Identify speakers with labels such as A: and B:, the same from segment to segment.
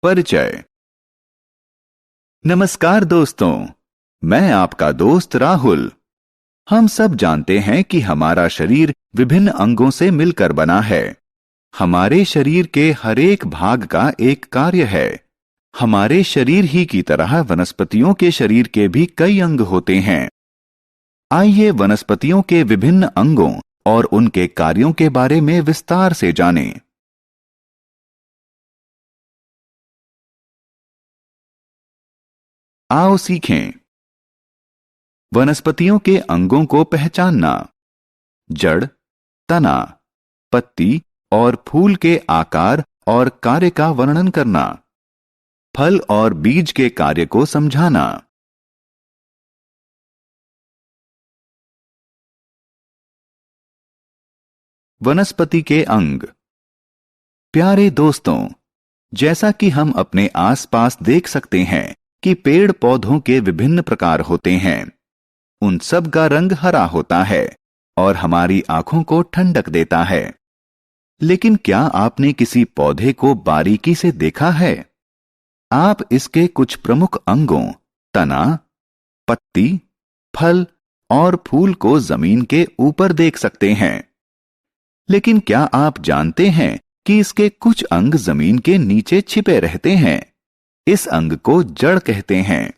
A: परिचय। नमस्कार दोस्तों, मैं आपका दोस्त राहुल। हम सब जानते हैं कि हमारा शरीर विभिन्न अंगों से मिलकर बना है। हमारे शरीर के हर एक भाग का एक कार्य है। हमारे शरीर ही की तरह वनस्पतियों के शरीर के भी कई अंग होते हैं। आइए वनस्पतियों के विभिन्न अंगों और उनके कार्यों के बारे में विस्तार से जानें। आओ सीखें। वनस्पतियों के अंगों को पहचानना। जड़, तना, पत्ती और फूल के आकार और कार्य का वर्णन करना। फल और बीज के कार्य को समझाना। वनस्पति के अंग। प्यारे दोस्तों, जैसा कि हम अपने आसपास देख सकते हैं कि पेड़ पौधों के विभिन्न प्रकार होते हैं। उन सब का रंग हरा होता है और हमारी आंखों को ठंडक देता है। लेकिन क्या आपने किसी पौधे को बारीकी से देखा है? आप इसके कुछ प्रमुख अंगों, तना, पत्ती, फल और फूल को जमीन के ऊपर देख सकते हैं। लेकिन क्या आप जानते हैं कि इसके कुछ अंग जमीन के नीचे छिपे रहते हैं? इस अंग को जड़ कहते हैं।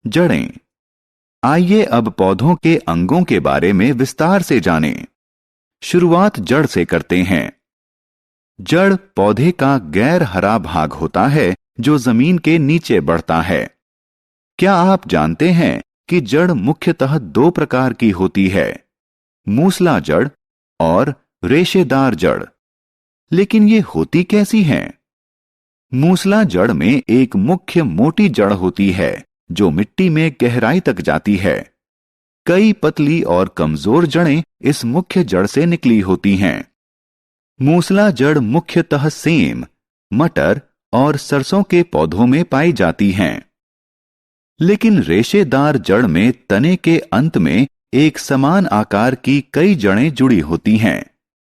A: जड़ें। आइए अब पौधों के अंगों के बारे में विस्तार से जानें। शुरुआत जड़ से करते हैं। जड़ पौधे का गैर हरा भाग होता है जो जमीन के नीचे बढ़ता है। क्या आप जानते हैं कि जड़ मुख्यतः दो प्रकार की होती है, मूसला जड़ और रेशेदार जड़। लेकिन ये होती कैसी हैं? मूसला जड़ में एक मुख्य मोटी जड़ होती है जो मिट्टी में गहराई तक जाती है। कई पतली और कमजोर जड़ें इस मुख्य जड़ से निकली होती हैं। मूसला जड़ मुख्यतः सेम, मटर और सरसों के पौधों में पाई जाती हैं। लेकिन रेशेदार जड़ में तने के अंत में एक समान आकार की कई जड़ें जुड़ी होती हैं,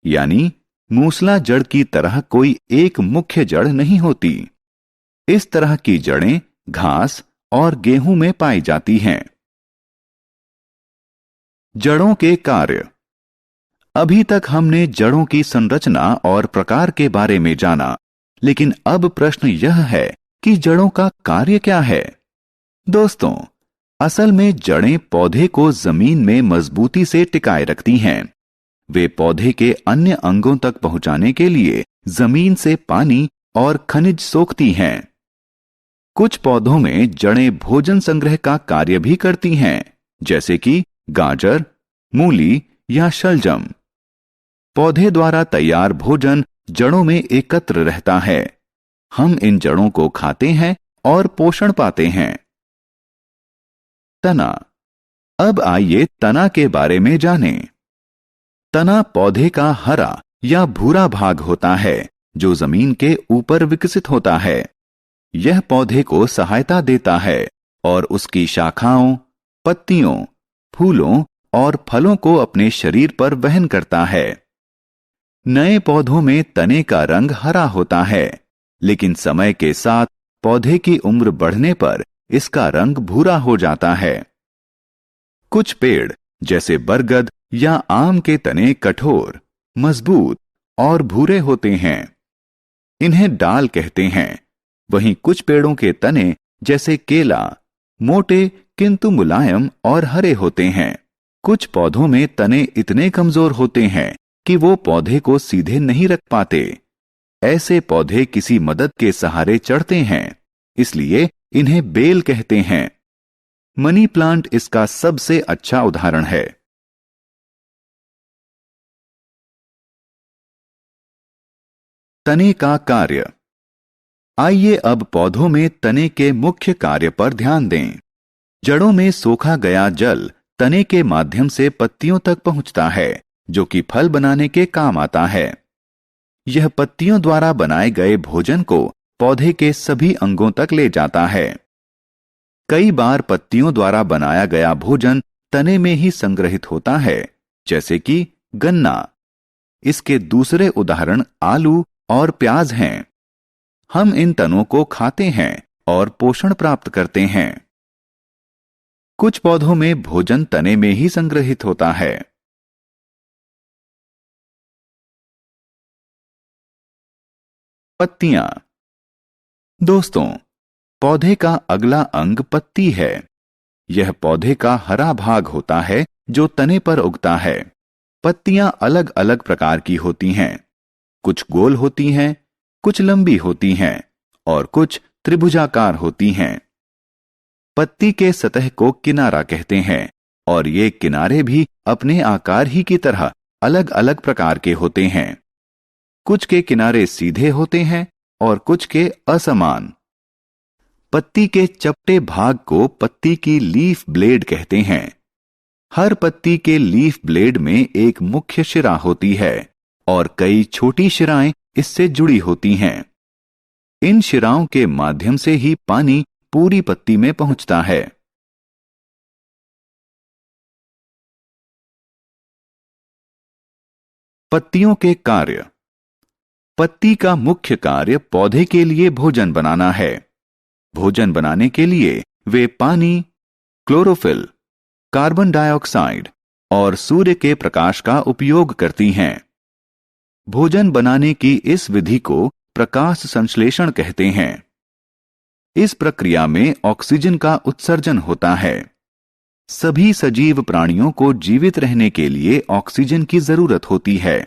A: यानी मूसला जड़ की तरह कोई एक मुख्य जड़ नहीं होती। इस तरह की जड़ें घास और गेहूं में पाई जाती हैं। जड़ों के कार्य। अभी तक हमने जड़ों की संरचना और प्रकार के बारे में जाना, लेकिन अब प्रश्न यह है कि जड़ों का कार्य क्या है? दोस्तों, असल में जड़ें पौधे को जमीन में मजबूती से टिकाए रखती हैं। वे पौधे के अन्य अंगों तक पहुंचाने के लिए जमीन से पानी और खनिज सोखती हैं। कुछ पौधों में जड़ें भोजन संग्रह का कार्य भी करती हैं, जैसे कि गाजर, मूली या शलजम। पौधे द्वारा तैयार भोजन जड़ों में एकत्र रहता है। हम इन जड़ों को खाते हैं और पोषण पाते हैं। तना। अब आइए तना के बारे में जानें। तना पौधे का हरा या भूरा भाग होता है जो जमीन के ऊपर विकसित होता है। यह पौधे को सहायता देता है और उसकी शाखाओं, पत्तियों, फूलों और फलों को अपने शरीर पर वहन करता है। नए पौधों में तने का रंग हरा होता है, लेकिन समय के साथ पौधे की उम्र बढ़ने पर इसका रंग भूरा हो जाता है। कुछ पेड़ जैसे बरगद या आम के तने कठोर, मजबूत और भूरे होते हैं। इन्हें डाल कहते हैं। वहीं कुछ पेड़ों के तने जैसे केला मोटे किंतु मुलायम और हरे होते हैं। कुछ पौधों में तने इतने कमजोर होते हैं कि वो पौधे को सीधे नहीं रख पाते। ऐसे पौधे किसी मदद के सहारे चढ़ते हैं, इसलिए इन्हें बेल कहते हैं। मनी प्लांट इसका सबसे अच्छा उदाहरण है। तने का कार्य। आइए अब पौधों में तने के मुख्य कार्य पर ध्यान दें। जड़ों में सोखा गया जल तने के माध्यम से पत्तियों तक पहुंचता है, जो कि फल बनाने के काम आता है। यह पत्तियों द्वारा बनाए गए भोजन को पौधे के सभी अंगों तक ले जाता है। कई बार पत्तियों द्वारा बनाया गया भोजन तने में ही संग्रहित होता है, जैसे कि गन्ना। इसके दूसरे उदाहरण आलू और प्याज हैं। हम इन तनों को खाते हैं और पोषण प्राप्त करते हैं। कुछ पौधों में भोजन तने में ही संग्रहित होता है। पत्तियां। दोस्तों, पौधे का अगला अंग पत्ती है। यह पौधे का हरा भाग होता है जो तने पर उगता है। पत्तियां अलग अलग प्रकार की होती हैं। कुछ गोल होती हैं, कुछ लंबी होती हैं और कुछ त्रिभुजाकार होती हैं। पत्ती के सतह को किनारा कहते हैं और ये किनारे भी अपने आकार ही की तरह अलग अलग प्रकार के होते हैं। कुछ के किनारे सीधे होते हैं और कुछ के असमान। पत्ती के चपटे भाग को पत्ती की लीफ ब्लेड कहते हैं। हर पत्ती के लीफ ब्लेड में एक मुख्य शिरा होती है और कई छोटी शिराएं इससे जुड़ी होती हैं। इन शिराओं के माध्यम से ही पानी पूरी पत्ती में पहुंचता है। पत्तियों के कार्य। पत्ती का मुख्य कार्य पौधे के लिए भोजन बनाना है। भोजन बनाने के लिए वे पानी, क्लोरोफिल, कार्बन डाइऑक्साइड और सूर्य के प्रकाश का उपयोग करती हैं। भोजन बनाने की इस विधि को प्रकाश संश्लेषण कहते हैं। इस प्रक्रिया में ऑक्सीजन का उत्सर्जन होता है। सभी सजीव प्राणियों को जीवित रहने के लिए ऑक्सीजन की जरूरत होती है।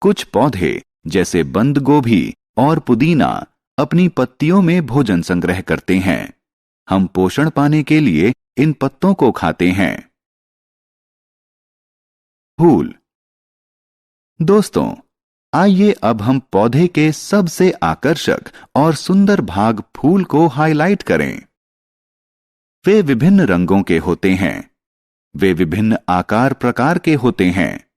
A: कुछ पौधे जैसे बंद गोभी और पुदीना अपनी पत्तियों में भोजन संग्रह करते हैं। हम पोषण पाने के लिए इन पत्तों को खाते हैं। फूल। दोस्तों, आइए अब हम पौधे के सबसे आकर्षक और सुंदर भाग फूल को हाईलाइट करें। वे विभिन्न रंगों के होते हैं। वे विभिन्न आकार प्रकार के होते हैं।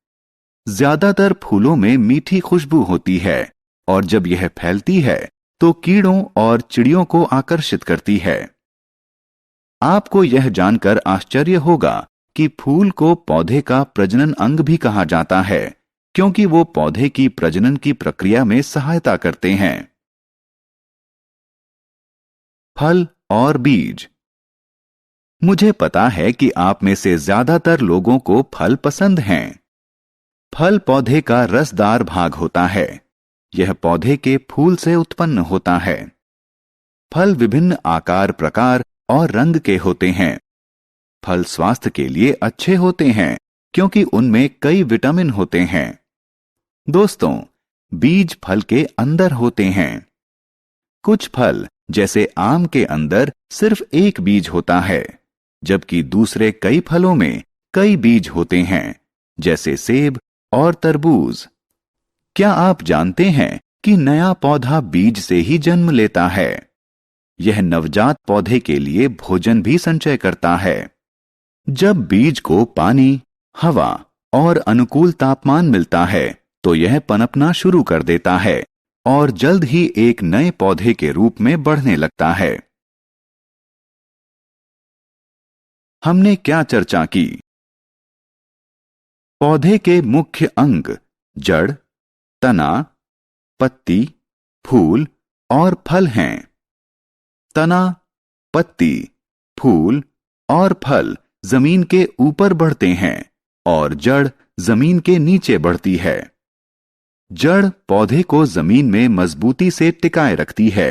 A: ज्यादातर फूलों में मीठी खुशबू होती है और जब यह फैलती है तो कीड़ों और चिड़ियों को आकर्षित करती है। आपको यह जानकर आश्चर्य होगा कि फूल को पौधे का प्रजनन अंग भी कहा जाता है, क्योंकि वो पौधे की प्रजनन की प्रक्रिया में सहायता करते हैं। फल और बीज। मुझे पता है कि आप में से ज्यादातर लोगों को फल पसंद हैं। फल पौधे का रसदार भाग होता है। यह पौधे के फूल से उत्पन्न होता है। फल विभिन्न आकार प्रकार और रंग के होते हैं। फल स्वास्थ्य के लिए अच्छे होते हैं क्योंकि उनमें कई विटामिन होते हैं। दोस्तों, बीज फल के अंदर होते हैं। कुछ फल जैसे आम के अंदर सिर्फ एक बीज होता है, जबकि दूसरे कई फलों में कई बीज होते हैं, जैसे सेब और तरबूज। क्या आप जानते हैं कि नया पौधा बीज से ही जन्म लेता है? यह नवजात पौधे के लिए भोजन भी संचय करता है। जब बीज को पानी, हवा और अनुकूल तापमान मिलता है तो यह पनपना शुरू कर देता है और जल्द ही एक नए पौधे के रूप में बढ़ने लगता है। हमने क्या चर्चा की? पौधे के मुख्य अंग जड़, तना, पत्ती, फूल और फल हैं। तना, पत्ती, फूल और फल जमीन के ऊपर बढ़ते हैं और जड़ जमीन के नीचे बढ़ती है। जड़ पौधे को जमीन में मजबूती से टिकाए रखती है।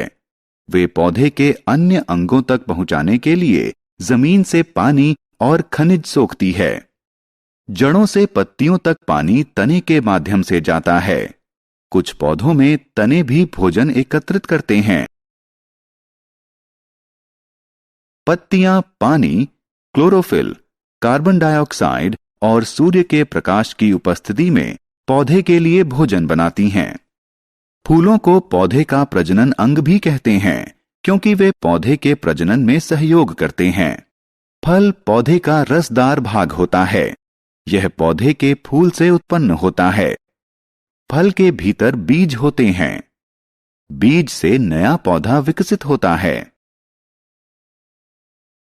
A: वे पौधे के अन्य अंगों तक पहुंचाने के लिए जमीन से पानी और खनिज सोखती है। जड़ों से पत्तियों तक पानी तने के माध्यम से जाता है। कुछ पौधों में तने भी भोजन एकत्रित करते हैं। पत्तियां पानी, क्लोरोफिल, कार्बन डाइऑक्साइड और सूर्य के प्रकाश की उपस्थिति में पौधे के लिए भोजन बनाती हैं। फूलों को पौधे का प्रजनन अंग भी कहते हैं, क्योंकि वे पौधे के प्रजनन में सहयोग करते हैं। फल पौधे का रसदार भाग होता है। यह पौधे के फूल से उत्पन्न होता है। फल के भीतर बीज होते हैं। बीज से नया पौधा विकसित होता है।